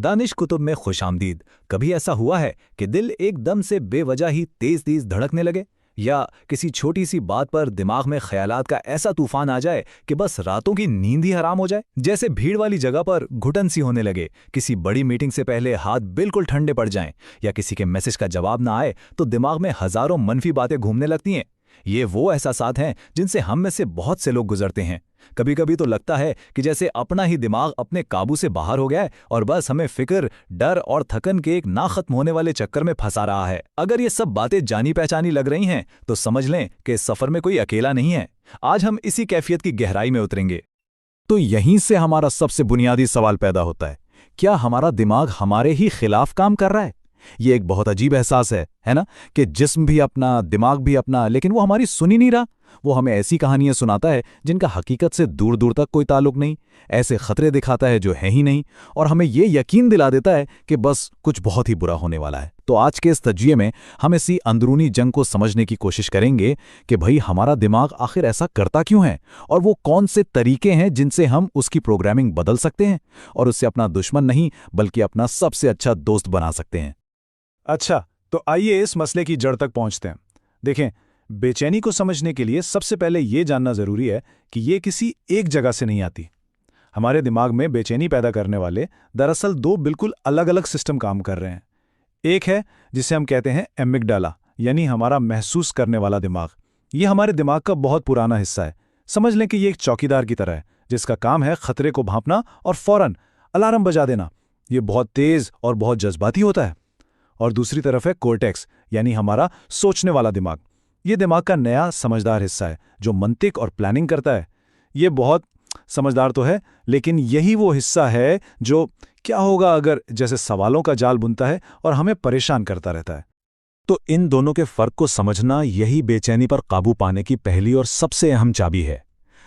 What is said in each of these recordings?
दानिश कुतुब में खुशामदीद। कभी ऐसा हुआ है कि दिल एकदम से बेवजह ही तेज तेज धड़कने लगे, या किसी छोटी सी बात पर दिमाग में ख्यालात का ऐसा तूफान आ जाए कि बस रातों की नींद ही हराम हो जाए। जैसे भीड़ वाली जगह पर घुटन सी होने लगे, किसी बड़ी मीटिंग से पहले हाथ बिल्कुल ठंडे पड़ जाएं, या किसी के मैसेज का जवाब ना आए तो दिमाग में हजारों मनफी बातें घूमने लगती हैं। ये वो एहसासात हैं जिनसे हम में से बहुत से लोग गुजरते हैं। कभी कभी तो लगता है कि जैसे अपना ही दिमाग अपने काबू से बाहर हो गया है और बस हमें फिक्र, डर और थकन के एक ना खत्म होने वाले चक्कर में फंसा रहा है। अगर ये सब बातें जानी पहचानी लग रही हैं तो समझ लें कि इस सफर में कोई अकेला नहीं है। आज हम इसी कैफियत की गहराई में उतरेंगे। तो यहीं से हमारा सबसे बुनियादी सवाल पैदा होता है, क्या हमारा दिमाग हमारे ही खिलाफ काम कर रहा है? ये एक बहुत अजीब एहसास है ना, कि जिस्म भी अपना, दिमाग भी अपना, लेकिन वो हमारी सुन ही नहीं रहा। वो हमें ऐसी कहानियां सुनाता है जिनका हकीकत से दूर दूर तक कोई ताल्लुक नहीं, ऐसे खतरे दिखाता है जो है ही नहीं, और हमें ये यकीन दिला देता है कि बस कुछ बहुत ही बुरा होने वाला है। तो आज के इस तजिए में हम इसी अंदरूनी जंग को समझने की कोशिश करेंगे कि भाई हमारा दिमाग आखिर ऐसा करता क्यों है, और वो कौन से तरीके हैं जिनसे हम उसकी प्रोग्रामिंग बदल सकते हैं और उससे अपना दुश्मन नहीं बल्कि अपना सबसे अच्छा दोस्त बना सकते हैं। अच्छा, तो आइए इस मसले की जड़ तक पहुंचते हैं। देखें, बेचैनी को समझने के लिए सबसे पहले ये जानना जरूरी है कि ये किसी एक जगह से नहीं आती। हमारे दिमाग में बेचैनी पैदा करने वाले दरअसल दो बिल्कुल अलग अलग सिस्टम काम कर रहे हैं। एक है जिसे हम कहते हैं एमिगडाला, यानी हमारा महसूस करने वाला दिमाग। ये हमारे दिमाग का बहुत पुराना हिस्सा है। समझ लें कि ये एक चौकीदार की तरह है जिसका काम है खतरे को भांपना और फौरन अलार्म बजा देना। ये बहुत तेज और बहुत जज्बाती होता है। और दूसरी तरफ है कोर्टेक्स, यानी हमारा सोचने वाला दिमाग। ये दिमाग का नया समझदार हिस्सा है जो मंतिक और प्लानिंग करता है। ये बहुत समझदार तो है, लेकिन यही वो हिस्सा है जो क्या होगा अगर जैसे सवालों का जाल बुनता है और हमें परेशान करता रहता है। तो इन दोनों के फर्क को समझना यही बेचैनी पर काबू पाने की पहली और सबसे अहम चाबी है।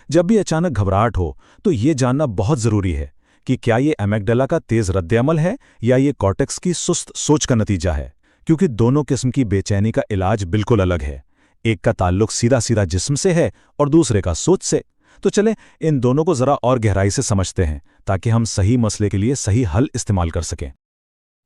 जब भी अचानक घबराहट हो तो ये जानना बहुत जरूरी है कि क्या ये एमिगडाला का तेज रद्द-ए-अमल है या ये कॉर्टेक्स की सुस्त सोच का नतीजा है, क्योंकि दोनों किस्म की बेचैनी का इलाज बिल्कुल अलग है। एक का ताल्लुक सीधा सीधा जिस्म से है और दूसरे का सोच से। तो चलें इन दोनों को जरा और गहराई से समझते हैं ताकि हम सही मसले के लिए सही हल इस्तेमाल कर सकें।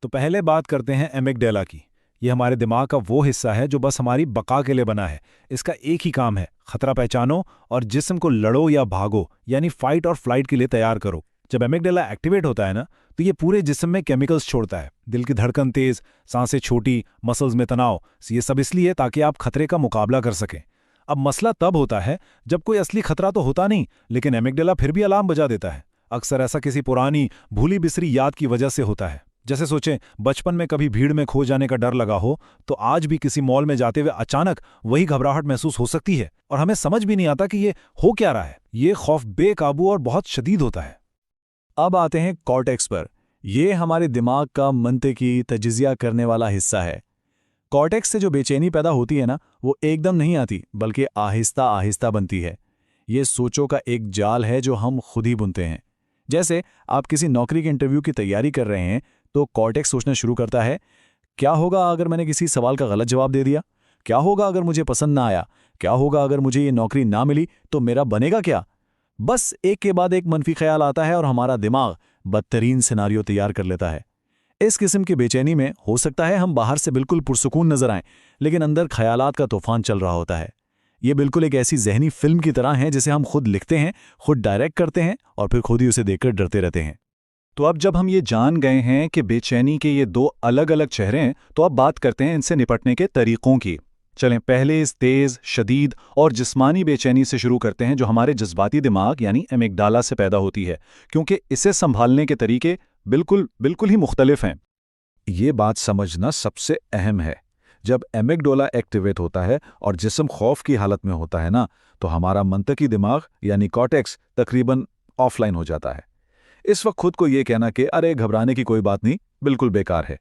तो पहले बात करते हैं एमिगडाला की। यह हमारे दिमाग का वो हिस्सा है जो बस हमारी बका के लिए बना है। इसका एक ही काम है, खतरा पहचानो और जिस्म को लड़ो या भागो, यानी फाइट और फ्लाइट के लिए तैयार करो। जब एमिगडाला एक्टिवेट होता है ना, तो ये पूरे जिस्म में केमिकल्स छोड़ता है। दिल की धड़कन तेज, सांसें छोटी, मसल्स में तनाव। ये सब इसलिए ताकि आप खतरे का मुकाबला कर सकें। अब मसला तब होता है जब कोई असली खतरा तो होता नहीं, लेकिन एमिगडाला फिर भी अलार्म बजा देता है। अक्सर ऐसा किसी पुरानी भूली बिसरी याद की वजह से होता है। जैसे सोचें, बचपन में कभी भीड़ में खो जाने का डर लगा हो, तो आज भी किसी मॉल में जाते हुए अचानक वही घबराहट महसूस हो सकती है और हमें समझ भी नहीं आता कि ये हो क्या रहा है। ये खौफ बेकाबू और बहुत शदीद होता है। अब आते हैं कॉर्टेक्स पर। यह हमारे दिमाग का मंतिकी तजिज़िया करने वाला हिस्सा है। कॉर्टेक्स से जो बेचैनी पैदा होती है ना, वो एकदम नहीं आती बल्कि आहिस्ता आहिस्ता बनती है। ये सोचों का एक जाल है जो हम खुद ही बुनते हैं। जैसे आप किसी नौकरी के इंटरव्यू की तैयारी कर रहे हैं तो कॉर्टेक्स सोचना शुरू करता है, क्या होगा अगर मैंने किसी सवाल का गलत जवाब दे दिया? क्या होगा अगर मुझे पसंद ना आया? क्या होगा अगर मुझे ये नौकरी ना मिली तो मेरा बनेगा क्या? बस एक के बाद एक मनफी ख्याल आता है और हमारा दिमाग बदतरीन सिनारियो तैयार कर लेता है। इस किस्म की बेचैनी में हो सकता है हम बाहर से बिल्कुल पुरसुकून नजर आएं, लेकिन अंदर ख्यालात का तूफान चल रहा होता है। ये बिल्कुल एक ऐसी जहनी फिल्म की तरह है जिसे हम खुद लिखते हैं, खुद डायरेक्ट करते हैं और फिर खुद ही उसे देखकर डरते रहते हैं। तो अब जब हम ये जान गए हैं कि बेचैनी के ये दो अलग अलग चेहरे हैं, तो अब बात करते हैं इनसे निपटने के तरीकों की। चलें पहले इस तेज, शदीद और जिस्मानी बेचैनी से शुरू करते हैं जो हमारे जज्बाती दिमाग यानी एमिगडाला से पैदा होती है, क्योंकि इसे संभालने के तरीके बिल्कुल ही मुख्तलिफ हैं। ये बात समझना सबसे अहम है। जब एमिगडाला एक्टिवेट होता है और जिस्म खौफ की हालत में होता है ना, तो हमारा मंतकी दिमाग यानी कॉर्टेक्स तकरीबन ऑफलाइन हो जाता है। इस वक्त खुद को ये कहना कि अरे घबराने की कोई बात नहीं, बिल्कुल बेकार है।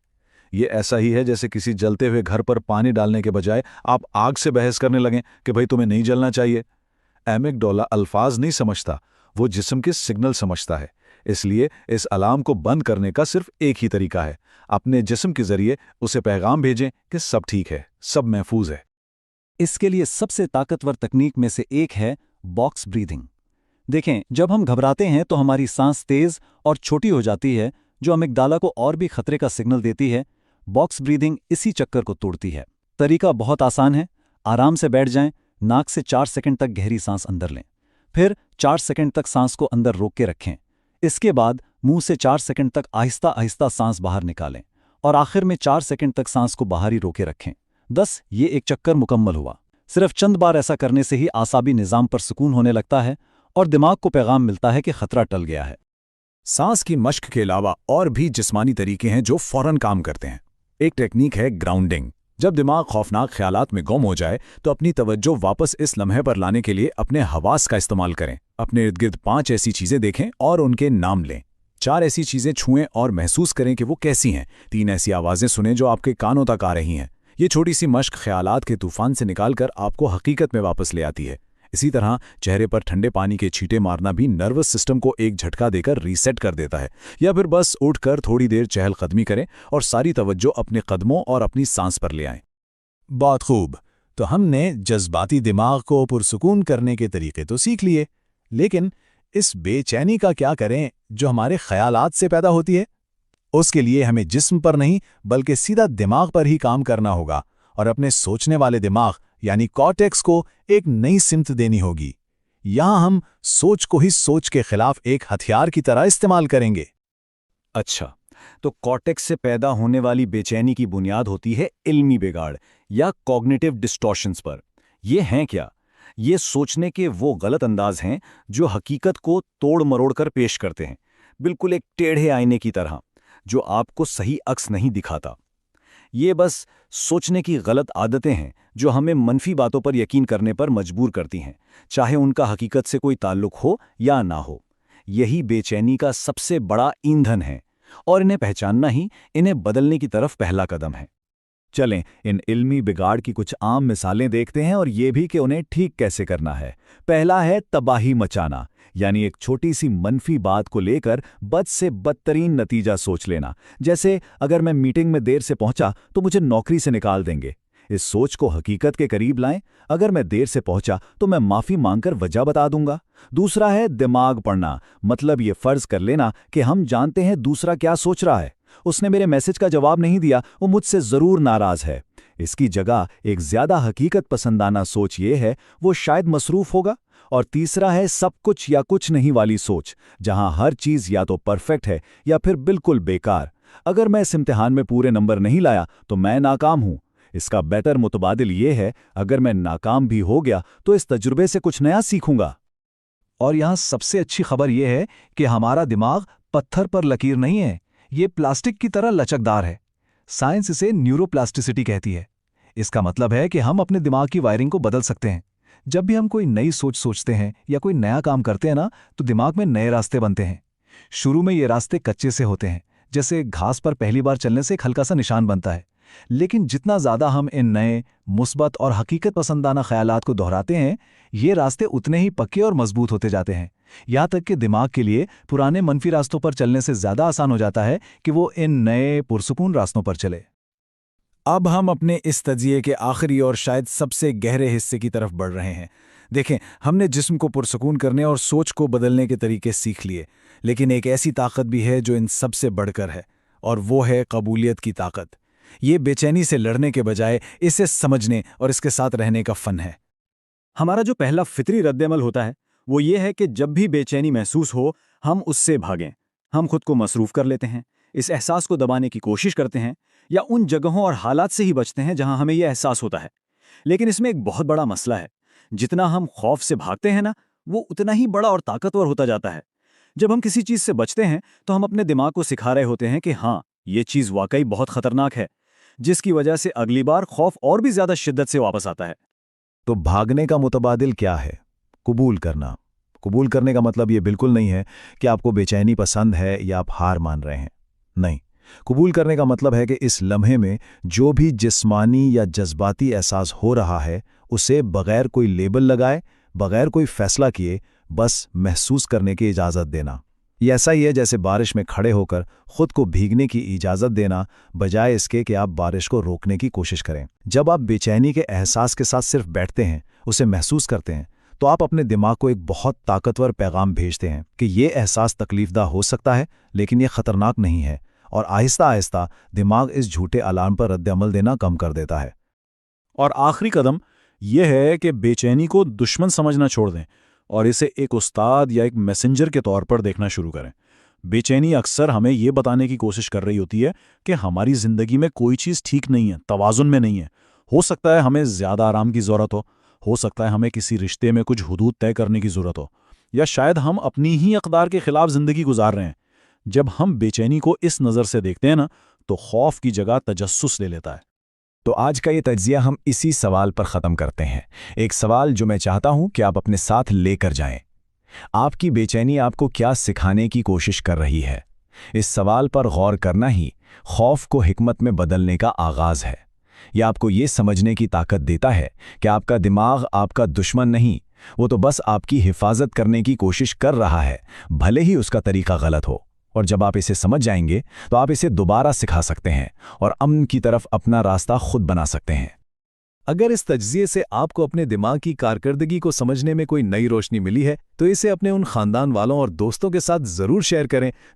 ये ऐसा ही है जैसे किसी जलते हुए घर पर पानी डालने के बजाय आप आग से बहस करने लगें कि भाई तुम्हें नहीं जलना चाहिए। एमिगडाला अल्फाज नहीं समझता, वो जिस्म के सिग्नल समझता है। इसलिए इस अलार्म को बंद करने का सिर्फ एक ही तरीका है, अपने जिस्म के जरिए उसे पैगाम भेजें कि सब ठीक है, सब महफूज है। इसके लिए सबसे ताकतवर तकनीक में से एक है बॉक्स ब्रीदिंग। देखें, जब हम घबराते हैं तो हमारी सांस तेज और छोटी हो जाती है, जो अमिगडाला को और भी खतरे का सिग्नल देती है। बॉक्स ब्रीदिंग इसी चक्कर को तोड़ती है। तरीका बहुत आसान है। आराम से बैठ जाएं, नाक से 4 सेकंड तक गहरी सांस अंदर लें, फिर 4 सेकंड तक सांस को अंदर रोक के रखें। इसके बाद मुंह से 4 सेकंड तक आहिस्ता आहिस्ता सांस बाहर निकालें और आखिर में 4 सेकंड तक सांस को बाहर ही रोके रखें। 10 ये एक चक्कर मुकम्मल हुआ। सिर्फ चंद बार ऐसा करने से ही आसाबी निज़ाम पर सुकून होने लगता है और दिमाग को पैगाम मिलता है कि खतरा टल गया है। सांस की मश्क के अलावा और भी जिस्मानी तरीके हैं जो फौरन काम करते हैं। एक टेक्निक है ग्राउंडिंग। जब दिमाग खौफनाक ख्यालात में गुम हो जाए तो अपनी तवज्जो वापस इस लम्हे पर लाने के लिए अपने हवास का इस्तेमाल करें। अपने इर्द गिर्द 5 ऐसी चीज़ें देखें और उनके नाम लें। 4 ऐसी चीज़ें छुएं और महसूस करें कि वो कैसी हैं। 3 ऐसी आवाज़ें सुनें जो आपके कानों तक आ रही हैं। ये छोटी सी मश्क ख्यालात के तूफान से निकालकर आपको हकीकत में वापस ले आती है। इसी तरह चेहरे पर ठंडे पानी के छींटे मारना भी नर्वस सिस्टम को एक झटका देकर रीसेट कर देता है। या फिर बस उठकर थोड़ी देर चहलकदमी करें और सारी तवज्जो अपने कदमों और अपनी सांस पर ले आएं। बहुत खूब। तो हमने जज्बाती दिमाग को पुरसुकून करने के तरीके तो सीख लिए, लेकिन इस बेचैनी का क्या करें जो हमारे ख्यालात से पैदा होती है? उसके लिए हमें जिस्म पर नहीं बल्कि सीधा दिमाग पर ही काम करना होगा और अपने सोचने वाले दिमाग यानी कॉर्टेक्स को एक नई सिमत देनी होगी। यहां हम सोच को ही सोच के खिलाफ एक हथियार की तरह इस्तेमाल करेंगे। अच्छा, तो कॉर्टेक्स से पैदा होने वाली बेचैनी की बुनियाद होती है इल्मी बिगाड़ या कॉग्निटिव डिस्टॉर्शंस पर। ये हैं क्या? ये सोचने के वो गलत अंदाज हैं जो हकीकत को तोड़ मरोड़ कर पेश करते हैं, बिल्कुल एक टेढ़े आईने की तरह जो आपको सही अक्स नहीं दिखाता। ये बस सोचने की गलत आदतें हैं जो हमें मनफी बातों पर यकीन करने पर मजबूर करती हैं, चाहे उनका हकीकत से कोई ताल्लुक हो या ना हो। यही बेचैनी का सबसे बड़ा ईंधन है और इन्हें पहचानना ही इन्हें बदलने की तरफ पहला कदम है। चलें इन इल्मी बिगाड़ की कुछ आम मिसालें देखते हैं और ये भी कि उन्हें ठीक कैसे करना है। पहला है तबाही मचाना, यानी एक छोटी सी मनफी बात को लेकर बद से बदतरीन नतीजा सोच लेना। जैसे अगर मैं मीटिंग में देर से पहुंचा तो मुझे नौकरी से निकाल देंगे। इस सोच को हकीकत के करीब लाएं। अगर मैं देर से पहुंचा तो मैं माफी मांगकर वजह बता दूंगा। दूसरा है दिमाग पढ़ना, मतलब ये फर्ज कर लेना कि हम जानते हैं दूसरा क्या सोच रहा है। उसने मेरे मैसेज का जवाब नहीं दिया, वो मुझसे जरूर नाराज है। इसकी जगह एक ज्यादा हकीकत पसंदाना सोच ये है वो शायद मसरूफ होगा। और तीसरा है सब कुछ या कुछ नहीं वाली सोच, जहां हर चीज या तो परफेक्ट है या फिर बिल्कुल बेकार। अगर मैं इस इम्तिहान में पूरे नंबर नहीं लाया तो मैं नाकाम हूं। इसका बेहतर मुतबादिल ये है, अगर मैं नाकाम भी हो गया तो इस तजुर्बे से कुछ नया सीखूंगा। और यहां सबसे अच्छी खबर यह है कि हमारा दिमाग पत्थर पर लकीर नहीं है, ये प्लास्टिक की तरह लचकदार है। साइंस इसे न्यूरोप्लास्टिसिटी कहती है। इसका मतलब है कि हम अपने दिमाग की वायरिंग को बदल सकते हैं। जब भी हम कोई नई सोच सोचते हैं या कोई नया काम करते हैं ना, तो दिमाग में नए रास्ते बनते हैं। शुरू में ये रास्ते कच्चे से होते हैं, जैसे घास पर पहली बार चलने से एक हल्का सा निशान बनता है। लेकिन जितना ज्यादा हम इन नए मुस्बत और हकीकत पसंदाना ख्यालात को दोहराते हैं, ये रास्ते उतने ही पक्के और मजबूत होते जाते हैं। यहाँ तक कि दिमाग के लिए पुराने मनफी रास्तों पर चलने से ज्यादा आसान हो जाता है कि वो इन नए पुरसुकून रास्तों पर चले। अब हम अपने इस तजिए के आखिरी और शायद सबसे गहरे हिस्से की तरफ बढ़ रहे हैं। देखें, हमने जिस्म को पुरसुकून करने और सोच को बदलने के तरीके सीख लिए, लेकिन एक ऐसी ताकत भी है जो इन सबसे बढ़कर है, और वो है कबूलियत की ताकत। ये बेचैनी से लड़ने के बजाय इसे समझने और इसके साथ रहने का फन है। हमारा जो पहला फितरी रद्देमल होता है वो ये है कि जब भी बेचैनी महसूस हो हम उससे भागें। हम खुद को मसरूफ कर लेते हैं, इस एहसास को दबाने की कोशिश करते हैं या उन जगहों और हालात से ही बचते हैं जहां हमें यह एहसास होता है। लेकिन इसमें एक बहुत बड़ा मसला है। जितना हम खौफ से भागते हैं ना, वो उतना ही बड़ा और ताकतवर होता जाता है। जब हम किसी चीज से बचते हैं तो हम अपने दिमाग को सिखा रहे होते हैं कि हाँ, ये चीज वाकई बहुत खतरनाक है, जिसकी वजह से अगली बार खौफ और भी ज्यादा शिद्दत से वापस आता है। तो भागने का मुतबादिल क्या है? कबूल करना। कबूल करने का मतलब ये बिल्कुल नहीं है कि आपको बेचैनी पसंद है या आप हार मान रहे हैं। नहीं, कबूल करने का मतलब है कि इस लम्हे में जो भी जिस्मानी या जज्बाती एहसास हो रहा है उसे बगैर कोई लेबल लगाए, बगैर कोई फैसला किए बस महसूस करने की इजाज़त देना। ये ऐसा ही है जैसे बारिश में खड़े होकर खुद को भीगने की इजाज़त देना, बजाय इसके कि आप बारिश को रोकने की कोशिश करें। जब आप बेचैनी के एहसास के साथ सिर्फ बैठते हैं, उसे महसूस करते हैं, तो आप अपने दिमाग को एक बहुत ताकतवर पैगाम भेजते हैं कि ये एहसास तकलीफदा हो सकता है, लेकिन ये खतरनाक नहीं है, और आहिस्ता आहिस्ता दिमाग इस झूठे अलार्म पर रद्द-ए-अमल देना कम कर देता है। और आखिरी कदम यह है कि बेचैनी को दुश्मन समझना छोड़ दें और इसे एक उस्ताद या एक मैसेंजर के तौर पर देखना शुरू करें। बेचैनी अक्सर हमें ये बताने की कोशिश कर रही होती है कि हमारी ज़िंदगी में कोई चीज़ ठीक नहीं है, तवाज़ुन में नहीं है। हो सकता है हमें ज़्यादा आराम की ज़रूरत हो सकता है हमें किसी रिश्ते में कुछ हुदूद तय करने की ज़रूरत हो, या शायद हम अपनी ही अक़दार के ख़िलाफ़ ज़िंदगी गुजार रहे हैं। जब हम बेचैनी को इस नज़र से देखते हैं ना, तो खौफ की जगह तजस्सुस ले लेता है। तो आज का ये तज्जिया हम इसी सवाल पर ख़त्म करते हैं, एक सवाल जो मैं चाहता हूं कि आप अपने साथ लेकर जाएं। आपकी बेचैनी आपको क्या सिखाने की कोशिश कर रही है? इस सवाल पर गौर करना ही खौफ को हिकमत में बदलने का आगाज़ है। यह आपको ये समझने की ताकत देता है कि आपका दिमाग आपका दुश्मन नहीं, वो तो बस आपकी हिफाजत करने की कोशिश कर रहा है, भले ही उसका तरीका गलत हो। और जब आप इसे समझ जाएंगे तो आप इसे दोबारा सिखा सकते हैं और अमन की तरफ अपना रास्ता खुद बना सकते हैं। अगर इस तज्जिए से आपको अपने दिमाग की कारकर्दगी को समझने में कोई नई रोशनी मिली है, तो इसे अपने उन खानदान वालों और दोस्तों के साथ ज़रूर शेयर करें